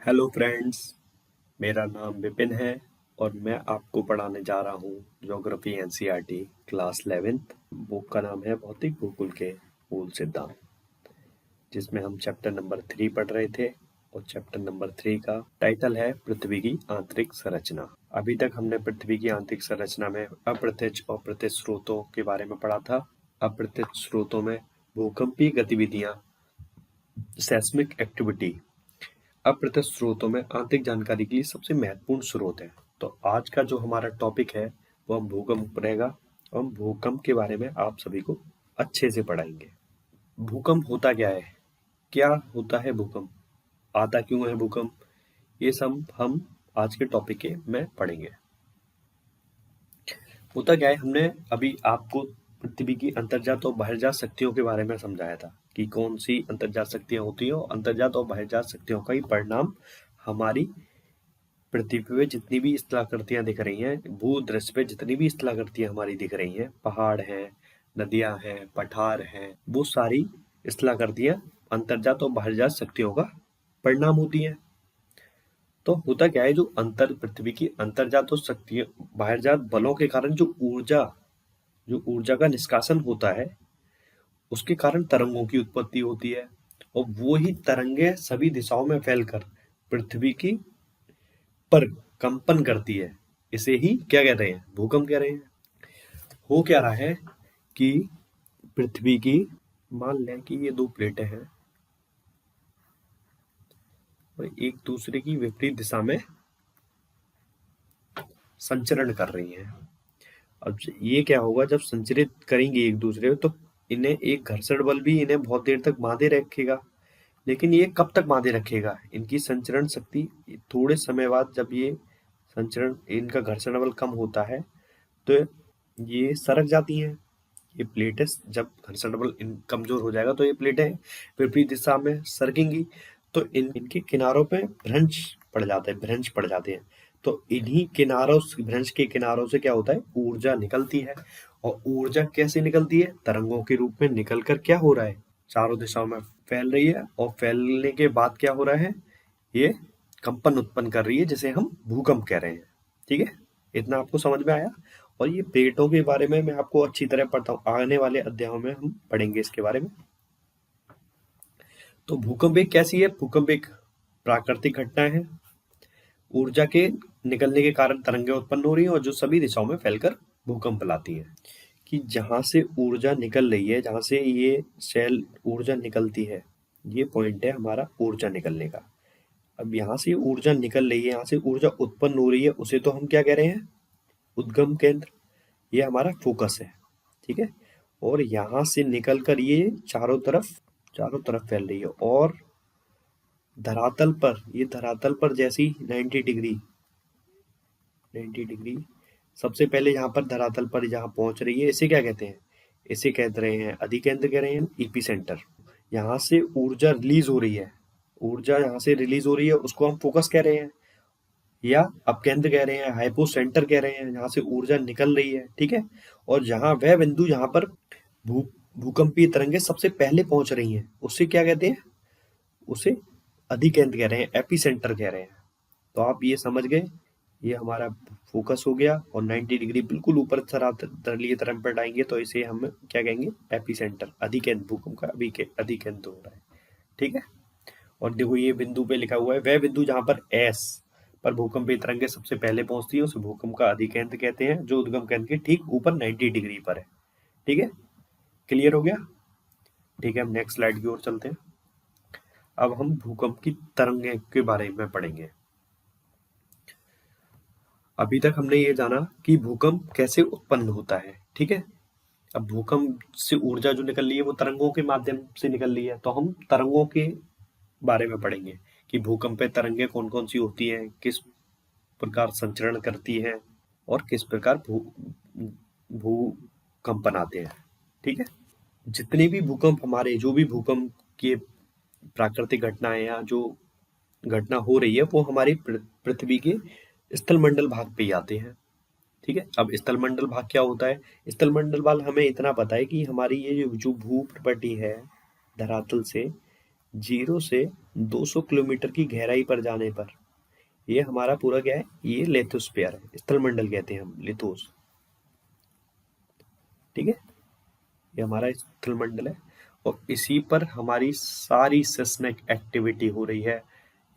Hello friends, मेरा नाम विपिन है और मैं आपको पढ़ाने जा रहा हूँ geography NCERT class 11th। Book का नाम है भौतिक भूगोल के मूल सिद्धांत, जिसमें हम चैप्टर नंबर 3 पढ़ रहे थे और चैप्टर नंबर 3 का टाइटल है पृथ्वी की आंतरिक संरचना। अभी तक हमने पृथ्वी की आंतरिक संरचना में अप्रत्यक्ष और प्रत्यक्ष स्रोतों के बारे में पढ़ा था। अप्रत्यक्ष स्रोतों में भूकंपीय गतिविधियां, सेस्मिक एक्टिविटी अप्रत्यक्ष स्रोतों में आंतरिक जानकारी के लिए सबसे महत्वपूर्ण स्रोत है। तो आज का जो हमारा टॉपिक है वो हम भूकंप रहेगा। हम भूकंप के बारे में आप सभी को अच्छे से पढ़ाएंगे। भूकंप होता क्या है, क्या होता है भूकंप, आता क्यों है भूकंप, ये सब हम आज के टॉपिक के में पढ़ेंगे। होता क्या है, हमने अभी आपको पृथ्वी की अंतर्जात और बहिर्जात शक्तियों के बारे में समझाया था कि कौन सी अंतर्जात शक्तियां होती हैं और अंतर्जात और बहिर्जात शक्तियों का ही परिणाम हमारी पृथ्वी पे जितनी भी स्थलाकृतियां दिख रही हैं, भू दृश्य पे जितनी भी स्थलाकृतियां हमारी दिख रही हैं, पहाड़ हैं, नदियां हैं, पठार हैं, वो सारी स्थलाकृतियां अंतर्जात और बहिर्जात शक्तियों का परिणाम होती हैं। तो होता क्या है, जो पृथ्वी की अंतर्जात और शक्तियों बहिर्जात बलों के कारण जो ऊर्जा का निष्कासन होता है, उसके कारण तरंगों की उत्पत्ति होती है और वो ही तरंगे सभी दिशाओं में फैलकर पृथ्वी की पर कंपन करती है। इसे ही क्या कह रहे हैं, भूकंप कह रहे हैं। हो क्या रहा है कि पृथ्वी की, मान लें कि ये दो प्लेटें हैं और एक दूसरे की विपरीत दिशा में संचरण कर रही हैं। अब ये क्या होगा, जब संचरित करेंगे एक दूसरे में तो इन्हें एक घर्षण बल भी इन्हें बहुत देर तक बांधे रखेगा। लेकिन ये कब तक बांधे रखेगा, इनकी संचरण शक्ति थोड़े समय बाद, जब ये संचरण, इनका घर्षण बल कम होता है तो ये सरक जाती हैं। ये प्लेटें जब घर्षण बल कमजोर हो जाएगा तो ये प्लेटें विपरीत दिशा में सरकेंगी, तो इनके किनारों पे भ्रंश पड़ जाते हैं। तो इन्हीं किनारों भ्रंश के किनारों से क्या होता है, ऊर्जा निकलती है। और ऊर्जा कैसे निकलती है, तरंगों के रूप में निकलकर क्या हो रहा है, चारों दिशाओं में फैल रही है और फैलने के बाद क्या हो रहा है, ये कंपन उत्पन्न कर रही है, जिसे हम भूकंप कह रहे हैं। ठीक है, इतना आपको समझ में आया। और ये प्लेटों के बारे में मैं आपको अच्छी तरह पढ़ता हूँ, आने वाले अध्यायों में हम पढ़ेंगे इसके बारे में। तो भूकंप एक कैसी है, भूकंप एक प्राकृतिक घटना है। ऊर्जा के निकलने के कारण तरंगें उत्पन्न हो रही हैं और जो सभी दिशाओं में फैलकर भूकंप लाती हैं। कि जहां से ऊर्जा निकल रही है, जहां से ये सेल ऊर्जा निकलती है, ये पॉइंट है हमारा ऊर्जा निकलने का। अब यहाँ से ऊर्जा निकल रही है, यहाँ से ऊर्जा उत्पन्न हो रही है, उसे तो हम क्या कह रहे हैं, उद्गम केंद्र। ये हमारा फोकस है। ठीक है, और यहाँ से निकलकर ये चारों तरफ फैल रही है और धरातल पर जैसी 90 डिग्री सबसे पहले यहाँ पर धरातल पर जहाँ पहुंच रही है, इसे क्या कहते हैं, इसे कहते रहे हैं अधिकेंद्र, कह रहे हैं इपी सेंटर। यहाँ से ऊर्जा रिलीज हो रही है, उसको हम फोकस कह रहे हैं या अपकेंद्र कह रहे हैं, हाइपो सेंटर कह रहे हैं, जहाँ से ऊर्जा निकल रही है। ठीक है, और जहाँ वह बिंदु जहाँ पर भूकंपीय तरंगे सबसे पहले पहुंच रही हैं, उससे क्या कहते हैं, उसे अधिकेंद्र कह रहे हैं, एपी सेंटर कह रहे हैं। तो आप ये समझ गए, ये हमारा फोकस हो गया। और 90 डिग्री बिल्कुल ऊपर तलीय तरफ पर आएंगे तो इसे हम क्या कहेंगे, एपी सेंटर, अधिकेंद्र, भूकंप का अधिकेंद्र हो रहा है। ठीक है, और देखो ये बिंदु पे लिखा हुआ है, वह बिंदु जहां पर एस पर भूकंपीय तरंगे सबसे पहले पहुंचती है उसे भूकंप का अधिकेंद्र कहते हैं, जो उद्गम केंद्र के ठीक ऊपर 90 डिग्री पर है। ठीक है, क्लियर हो गया। ठीक है, हम नेक्स्ट स्लाइड की ओर चलते हैं। अब हम भूकंप की तरंगे के बारे में पढ़ेंगे। अभी तक हमने ये जाना कि भूकंप कैसे उत्पन्न होता है। ठीक है, अब भूकंप से ऊर्जा जो निकल रही है वो तरंगों के माध्यम से निकल रही है, तो हम तरंगों के बारे में पढ़ेंगे कि भूकंप पे तरंगे कौन कौन सी होती हैं, किस प्रकार संचरण करती हैं और किस प्रकार भूकंपन आते हैं। ठीक है, जितने भी भूकंप हमारे, जो भी भूकंप के प्राकृतिक घटनाएं या जो घटना हो रही है वो हमारी पृथ्वी के स्थलमंडल भाग पे ही आते हैं। ठीक है, अब स्थलमंडल भाग क्या होता है, स्थलमंडल भाग हमें इतना पता है कि हमारी ये जो भू प्रॉपर्टी है, धरातल से 0 से 200 किलोमीटर की गहराई पर जाने पर ये हमारा पूरा क्या है, ये लिथोस्फीयर है, स्थलमंडल कहते हैं हम, लिथोस। ठीक है, ये हमारा स्थलमंडल है और इसी पर हमारी सारी सिस्मिक एक्टिविटी हो रही है।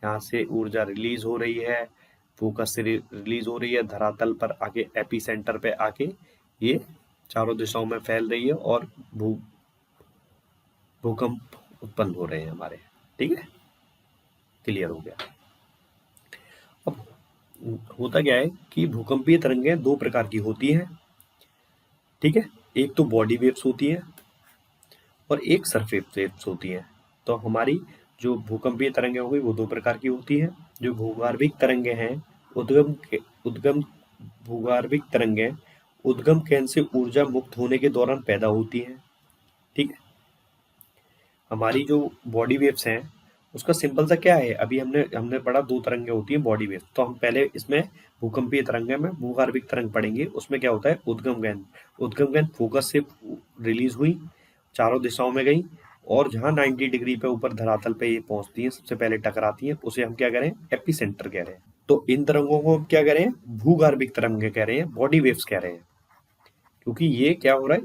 यहाँ से ऊर्जा रिलीज हो रही है, फोकस से रिलीज हो रही है, धरातल पर आके एपी सेंटर पे आके ये चारों दिशाओं में फैल रही है और भूकंप उत्पन्न हो रहे हैं हमारे। ठीक है, क्लियर हो गया। अब होता क्या है कि भूकंपीय तरंगें दो प्रकार की होती हैं। ठीक है, एक तो बॉडी वेव्स होती है और एक सरफेस वेव्स होती हैं। तो हमारी जो भूकंपीय तरंगें होंगी वो दो प्रकार की होती हैं। जो भूगर्भिक तरंगें हैं, उद्गम भूगर्भिक तरंगें उद्गम केंद्र से ऊर्जा मुक्त होने के दौरान पैदा होती हैं। ठीक है, हमारी जो बॉडी वेव्स हैं उसका सिंपल सा क्या है, अभी हमने पढ़ा दो तरंगें होती हैं बॉडी वेव्स। तो हम पहले इसमें भूकंपीय तरंगें में भूगर्भिक तरंग पढ़ेंगे। उसमें क्या होता है, उद्गम गेंद फोकस से रिलीज हुई, चारों दिशाओं में गई और जहां 90 डिग्री पे ऊपर धरातल पे ये पहुंचती हैं, सबसे पहले टकराती हैं, उसे हम क्या कह रहे हैं, एपी सेंटर कह रहे हैं। तो इन तरंगों को हम क्या कह रहे हैं, भूगर्भिक तरंगे कह रहे हैं, बॉडी वेव्स कह रहे हैं। क्योंकि ये क्या हो रहा है,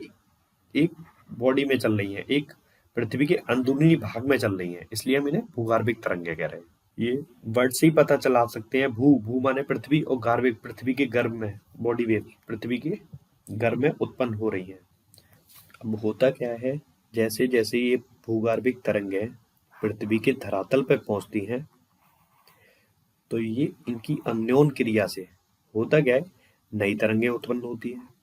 एक बॉडी में चल रही है, एक पृथ्वी के अंदरूनी भाग में चल रही है, इसलिए हम इन्हें भूगर्भिक तरंगे कह रहे हैं। ये वर्ड से ही पता चला सकते हैं। भू माने पृथ्वी और गार्भिक पृथ्वी के गर्भ में, बॉडी वेव पृथ्वी के गर्भ में उत्पन्न हो रही है। अब होता क्या है, जैसे जैसे ये भूगर्भिक तरंगें पृथ्वी के धरातल पर पहुंचती हैं तो ये इनकी अन्योन क्रिया से होता क्या है, नई तरंगें उत्पन्न होती है।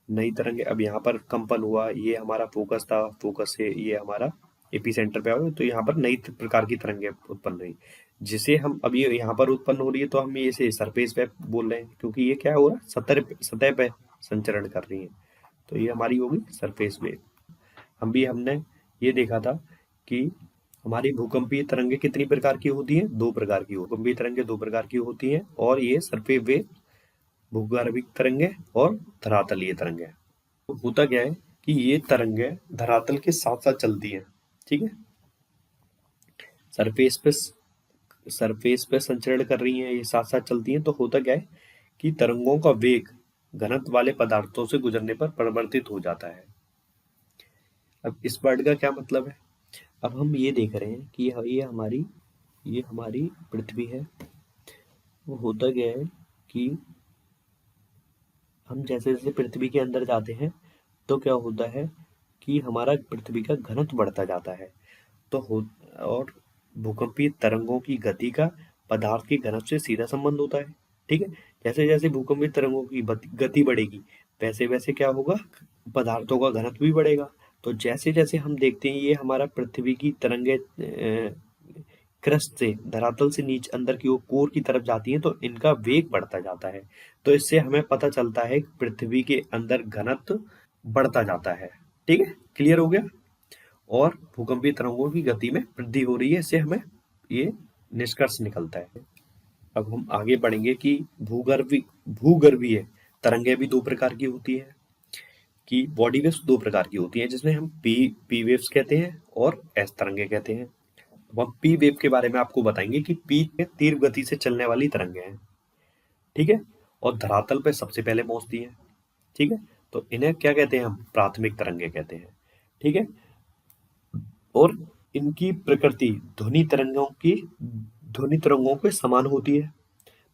नई तरंगें, अब यहाँ पर कंपन हुआ, ये हमारा फोकस था, फोकस से ये हमारा एपी सेंटर पे आ गया, तो यहाँ पर नई प्रकार की तरंगें उत्पन्न हुई, जिसे हम अब ये यहाँ पर उत्पन्न हो रही है तो हम ये इसे सरफेस पे बोल रहे हैं, क्योंकि ये क्या हो रहा है, सतह पे संचरण कर रही है, तो ये हमारी होगी सरफेस वेव। हमने ये देखा था कि हमारी भूकंपीय तरंगें कितनी प्रकार की होती हैं, दो प्रकार की। भूकंपीय तरंगें दो प्रकार की होती हैं और ये सरफेस वेव, भूगर्भिक तरंगें और धरातलीय तरंगें। तो होता क्या है कि ये तरंगें धरातल के साथ साथ चलती हैं। ठीक है, सरफेस पे संचरण कर रही हैं, ये साथ साथ चलती हैं। तो होता क्या है कि तरंगों का वेग घनत्व वाले पदार्थों से गुजरने पर परिवर्तित हो जाता है। अब इस वर्ड का क्या मतलब है, अब हम ये देख रहे हैं कि ये हमारी पृथ्वी है। वो होता क्या है कि हम जैसे जैसे पृथ्वी के अंदर जाते हैं तो क्या होता है कि हमारा पृथ्वी का घनत्व बढ़ता जाता है। और भूकंपीय तरंगों की गति का पदार्थ के घनत्व से सीधा संबंध होता है। ठीक है, जैसे जैसे भूकंपीय तरंगों की गति बढ़ेगी वैसे वैसे क्या होगा, पदार्थों का घनत्व भी बढ़ेगा। तो जैसे जैसे हम देखते हैं ये हमारा पृथ्वी की तरंगे क्रस्ट से, धरातल से नीचे अंदर की ओर कोर की तरफ जाती हैं तो इनका वेग बढ़ता जाता है। तो इससे हमें पता चलता है कि पृथ्वी के अंदर घनत्व बढ़ता जाता है। ठीक है, क्लियर हो गया। और भूकंपीय तरंगों की गति में वृद्धि हो रही है, इससे हमें ये निष्कर्ष निकलता है। अब हम आगे बढ़ेंगे कि भूगर्भीय तरंगें भी दो प्रकार की होती है, कि बॉडी वेव्स दो प्रकार की होती हैं, जिसमें हम पी वेव्स कहते हैं और एस तरंगे कहते हैं। अब हम पी वेव के बारे में आपको बताएंगे कि पी तीव्र गति से चलने वाली तरंगें हैं। ठीक है, और धरातल पे सबसे पहले पहुंचती हैं। ठीक है, तो इन्हें क्या कहते हैं, हम प्राथमिक तरंगे कहते हैं। ठीक है, और इनकी प्रकृति ध्वनि तरंगों के समान होती है।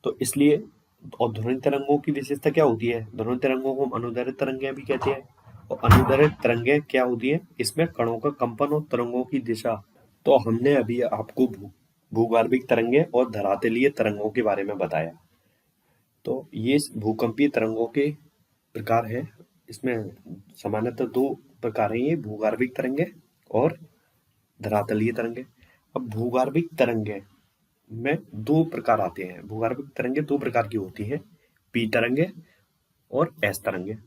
तो इसलिए, और ध्वनि तरंगों की विशेषता क्या होती है, ध्वनि तरंगों को हम अनुदैर्घ्य तरंगें भी कहते हैं। और अनुदैर्घ्य तरंगें क्या होती है, इसमें कणों का कंपन और तरंगों की दिशा। तो हमने अभी आपको भूगर्भिक तरंगें और धरातलीय तरंगों के बारे में बताया। तो ये भूकंपीय तरंगों के प्रकार है, इसमें सामान्यतः दो प्रकार हैं, ये भूगर्भिक तरंगें और धरातलीय तरंगें। अब भूगर्भिक तरंगें में दो प्रकार आते हैं, भूगर्भिक तरंगें दो प्रकार की होती हैं, पी तरंगें और एस तरंगें।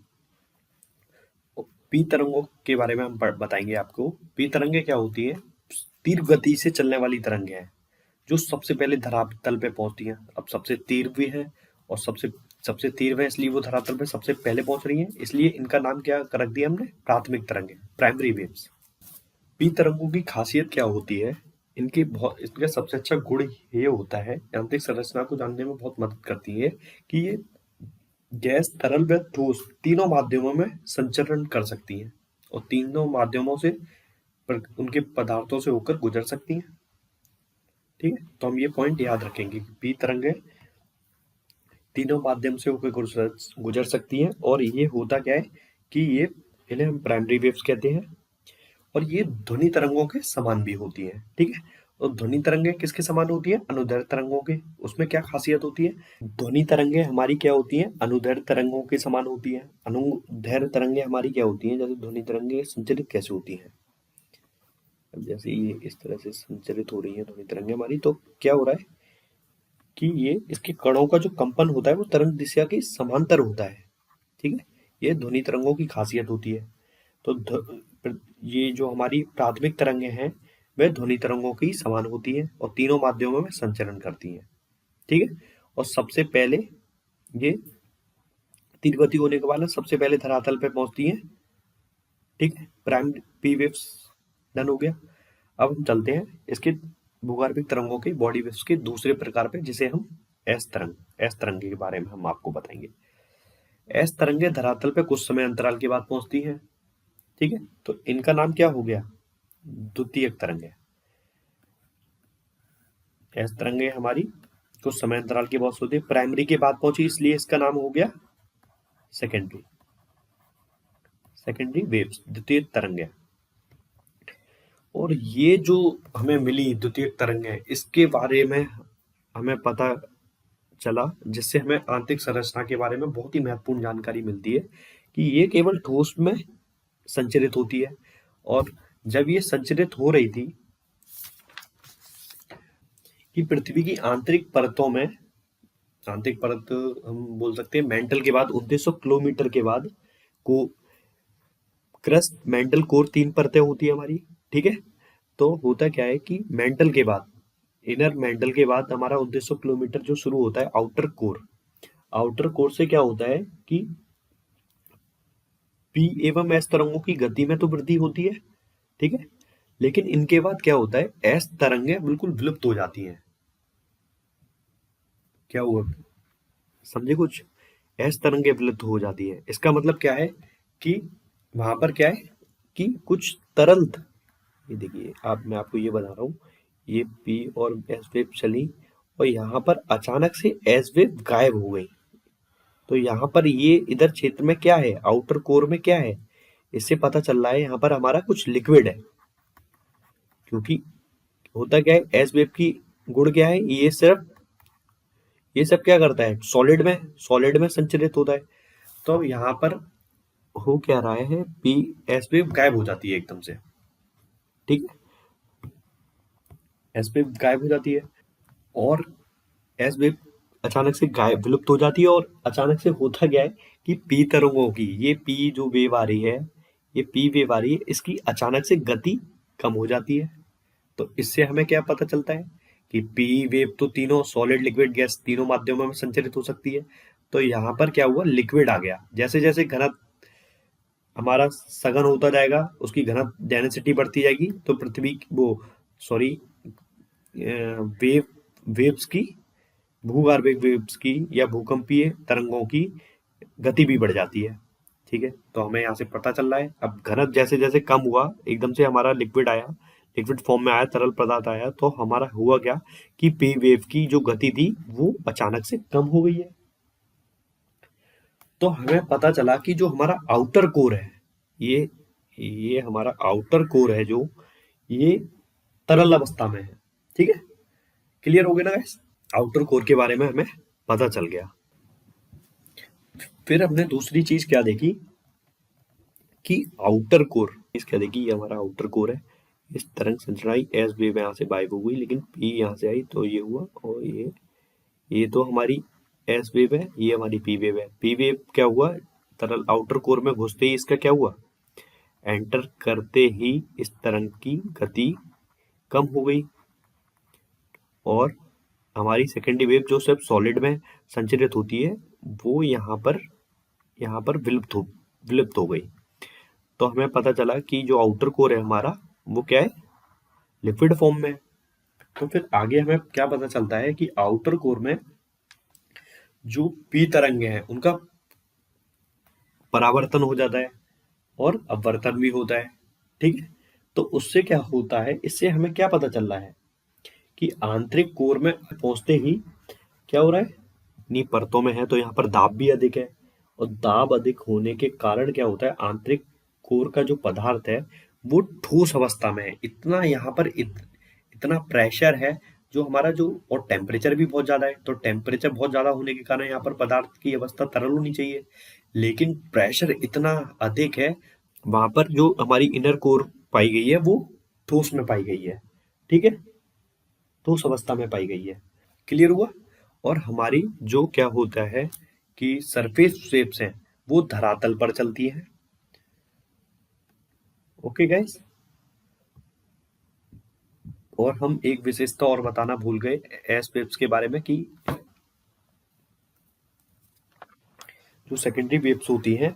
पी तरंगों के बारे में हम बताएंगे आपको। पी तरंगें क्या होती है, तीव्र गति से चलने वाली तरंगें हैं जो सबसे पहले धरातल पे पहुंचती हैं। अब सबसे तीव्र भी है और सबसे तीव्र है, इसलिए वो धरातल पे सबसे पहले पहुंच रही हैं, इसलिए इनका नाम क्या रख दिया हमने, प्राथमिक तरंगें, प्राइमरी वेव्स। पी तरंगों की खासियत क्या होती है इनका सबसे अच्छा गुण ये होता है, यांत्रिक संरचना को जानने में बहुत मदद करती है कि ये गैस, तरल व ठोस तीनों माध्यमों में संचरण कर सकती हैं और तीनों माध्यमों से उनके पदार्थों से होकर गुजर सकती हैं। ठीक है, तो हम ये पॉइंट याद रखेंगे कि पी तरंगें तीनों माध्यम से होकर गुजर सकती हैं और ये होता क्या है कि ये इन्हें हम प्राइमरी वेव्स कहते हैं और ये ध्वनि तरंगों के समान भी होती है। ठीक है, और ध्वनि तरंगें किसके समान होती है? अनुदैर्ध्य तरंगों के। उसमें क्या खासियत होती है? ध्वनि तरंगें हमारी क्या होती हैं? अनुदैर्ध्य तरंगों के समान होती है। अनुदैर्ध्य तरंगें हमारी क्या होती हैं? जैसे ध्वनि तरंगें संचरित कैसे होती हैं? अब जैसे ये इस तरह से संचरित हो रही है ध्वनि तरंगें हमारी, तो क्या हो रहा है कि ये इसके कणों का जो कंपन होता है वो तरंग दिशा के समांतर होता है। ठीक है, ये ध्वनि तरंगों की खासियत होती है। तो ये जो हमारी प्राथमिक तरंगें हैं वह ध्वनि तरंगों की समान होती हैं और तीनों माध्यमों में संचरण करती हैं। ठीक है, और सबसे पहले ये तीव्र गति होने के बाद सबसे पहले धरातल पे पहुंचती हैं। ठीक है, प्राइम पी वेव्स डन हो गया। अब हम चलते हैं इसके भूगर्भिक तरंगों के बॉडी वेव्स के दूसरे प्रकार पे, जिसे हम एस तरंगे के बारे में हम आपको बताएंगे। एस तरंगे धरातल पे कुछ समय अंतराल के बाद पहुंचती हैं। ठीक है, तो इनका नाम क्या हो गया? द्वितीयक तरंगे। एस तरंगे हमारी कुछ समय अंतराल के बाद होती है, प्राइमरी के बाद पहुंची इसलिए इसका नाम हो गया सेकेंडरी वेव्स, द्वितीय तरंगे। और ये जो हमें मिली द्वितीय तरंगे, इसके बारे में हमें पता चला, जिससे हमें आंतरिक संरचना के बारे में बहुत ही महत्वपूर्ण जानकारी मिलती है कि ये केवल ठोस में संचरित होती है। और जब ये संचरित हो रही थी कि पृथ्वी की आंतरिक परतों में, आंतरिक परत हम बोल सकते हैं मेंटल के बाद 2900 किलोमीटर के बाद को क्रस्ट, मेंटल, कोर, 3 परतें होती है हमारी। ठीक है, तो होता क्या है कि मेंटल के बाद, इनर मेंटल के बाद हमारा 2900 किलोमीटर जो शुरू होता है आउटर कोर। आउटर कोर से क्या होता है कि पी एवं एस तरंगों की गति में तो वृद्धि होती है। ठीक है, लेकिन इनके बाद क्या होता है? एस तरंगें बिल्कुल विलुप्त हो जाती हैं। क्या हुआ, समझे कुछ? एस तरंगें विलुप्त हो जाती है, इसका मतलब क्या है कि वहां पर क्या है कि कुछ तरल, ये देखिए आप, मैं आपको ये बता रहा हूँ, ये पी और एस वेव चली और यहाँ पर अचानक से एस वेव गायब हो गई। तो यहाँ पर ये इधर क्षेत्र में क्या है? आउटर कोर में क्या है? इससे पता चल रहा है यहाँ पर हमारा कुछ लिक्विड है। क्योंकि होता क्या है, एस वेव की गुण क्या है? ये सब क्या करता है? सॉलिड में संचरित होता है। तो यहाँ पर हो क्या रहा है? पी एस वेव गायब हो जाती है एकदम से। ठीक है, एस वेव गायब हो जाती है और एस वेव अचानक से गायब, विलुप्त हो जाती है। और अचानक से होता क्या है कि पी तरंगों की, ये पी जो वेव आ रही है, ये पी वेव आ रही है, इसकी अचानक से गति कम हो जाती है। तो इससे हमें क्या पता चलता है कि पी वेव तो तीनों सॉलिड, लिक्विड, गैस तीनों माध्यमों में संचरित हो सकती है। तो यहाँ पर क्या हुआ? लिक्विड आ गया। जैसे जैसे घनत्व हमारा सघन होता जाएगा, उसकी घनत्व डेंसिटी बढ़ती जाएगी, तो पृथ्वी वो सॉरी वेव्स की, भूगर्भिक वेव्स की या भूकंपीय तरंगों की गति भी बढ़ जाती है। ठीक है, तो हमें यहाँ से पता चल रहा है अब घनत्व जैसे जैसे कम हुआ, एकदम से हमारा लिक्विड आया, लिक्विड फॉर्म में आया, तरल पदार्थ आया, तो हमारा हुआ क्या कि पी वेव की जो गति थी वो अचानक से कम हो गई है। तो हमें पता चला कि जो हमारा आउटर कोर है, ये हमारा आउटर कोर है जो, ये तरल अवस्था में है। ठीक है, क्लियर हो गया ना गाइस? आउटर कोर के बारे में हमें पता चल गया। फिर हमने दूसरी चीज क्या देखी कि आउटर कोर, इस क्या देखी, ये हमारा आउटर कोर है। इस तरंग संरचना एस वेव यहाँ से गायब हो गई, लेकिन पी यहाँ से आई तो ये हुआ। और ये तो हमारी एस वेव है, ये हमारी पी वेव है। पी वेव क्या हुआ? तरल आउटर कोर में घुसते ही इसका क्या हुआ? एंटर करते ही इस तरंग की गति कम हो गई और हमारी सेकेंडरी वेव जो सिर्फ सॉलिड में संचरित होती है वो यहाँ पर विलुप्त हो गई। तो हमें पता चला कि जो आउटर कोर है हमारा वो क्या है? लिक्विड फॉर्म में। तो फिर आगे हमें क्या पता चलता है कि आउटर कोर में जो पी तरंगे हैं उनका परावर्तन हो जाता है और अपवर्तन भी होता है। ठीक है, तो उससे क्या होता है, इससे हमें क्या पता चल रहा है कि आंतरिक कोर में पहुंचते ही क्या हो रहा है, इतनी परतों में है तो यहाँ पर दाब भी अधिक है, और दाब अधिक होने के कारण क्या होता है, आंतरिक कोर का जो पदार्थ है वो ठोस अवस्था में है। इतना यहाँ पर इतना प्रेशर है जो हमारा जो, और टेम्परेचर भी बहुत ज्यादा है, तो टेम्परेचर बहुत ज्यादा होने के कारण यहाँ पर पदार्थ की अवस्था तरल होनी चाहिए, लेकिन प्रेशर इतना अधिक है, वहां पर जो हमारी इनर कोर पाई गई है वो ठोस में पाई गई है। ठीक है, ठोस अवस्था में पाई गई है। क्लियर हुआ। और हमारी जो क्या होता है कि सरफेस वेव्स हैं वो धरातल पर चलती है। ओके गाइस, और हम एक विशेषता और बताना भूल गए एस वेव्स के बारे में, कि जो सेकेंडरी वेव्स होती हैं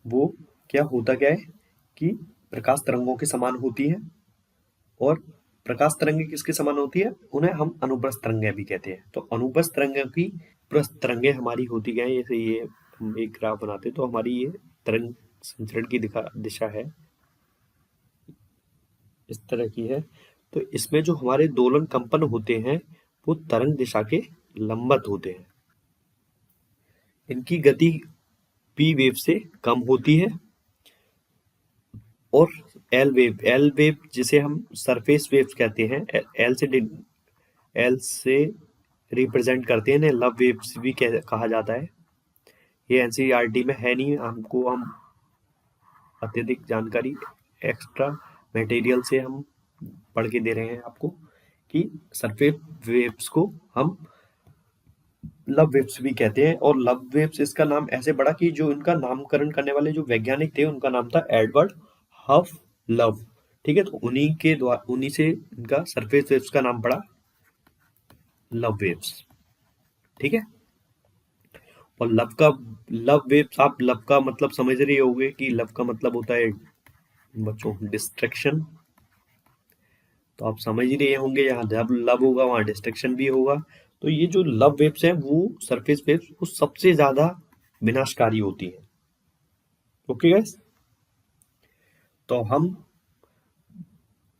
वो क्या होता क्या है कि प्रकाश तरंगों के समान होती है, और प्रकाश तरंगे किसके समान होती है, उन्हें हम अनुप्रस्थ तरंगे भी कहते हैं। तो अनुप्रस्थ तरंगों की प्रस्थ तरंगे हमारी होती क्या है, जैसे ये हम एक ग्राफ बनाते हैं तो हमारी ये तरंग संचरण की दिशा है, इस तरह की है। तो इसमें जो हमारे दोलन कंपन होते हैं वो तरंग दिशा के लंबवत होते हैं। इनकी गति पी वेव से कम होती है, और एल वेव जिसे हम सरफेस वेव्स कहते हैं, एल से रिप्रेजेंट करते हैं, इन्हें लव वेव्स भी कहा जाता है। ये एनसीईआरटी में है नहीं, हमको हम अत्यधिक जानकारी एक्स्ट्रा मटेरियल से हम पढ़ के दे रहे हैं आपको, कि सरफेस वेव्स को हम लव वेव्स भी कहते हैं। और लव वेव्स इसका नाम ऐसे पड़ा कि जो इनका नामकरण करने वाले जो वैज्ञानिक थे उनका नाम था एडवर्ड हफ लव। ठीक है, तो उन्हीं के द्वारा, उन्हीं से इनका सरफेस वेव्स का नाम पड़ा लव वेव्स। ठीक है, और लव वेव्स, आप लव का मतलब समझ रहे होंगे कि लव का मतलब होता है बच्चों डिस्ट्रैक्शन। तो आप समझ ही रहे होंगे, यहाँ जब लव होगा वहां डिस्ट्रैक्शन भी होगा। तो ये जो लव वेव्स हैं वो सरफेस वेव्स वो सबसे ज्यादा विनाशकारी होती है। ओके गाइस, तो हम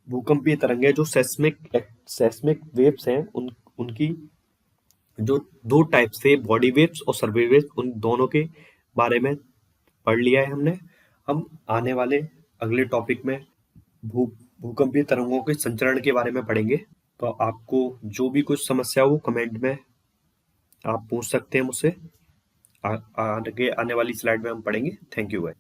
भूकंपीय तरंगे जो सेस्मिक वेव्स हैं उनकी जो दो टाइप से, बॉडी वेव्स और सर्वे वेव्स, उन दोनों के बारे में पढ़ लिया है हमने। हम आने वाले अगले टॉपिक में भूकंपीय तरंगों के संचरण के बारे में पढ़ेंगे। तो आपको जो भी कुछ समस्या हो कमेंट में आप पूछ सकते हैं मुझसे। आगे आने वाली स्लाइड में हम पढ़ेंगे। Thank you guys.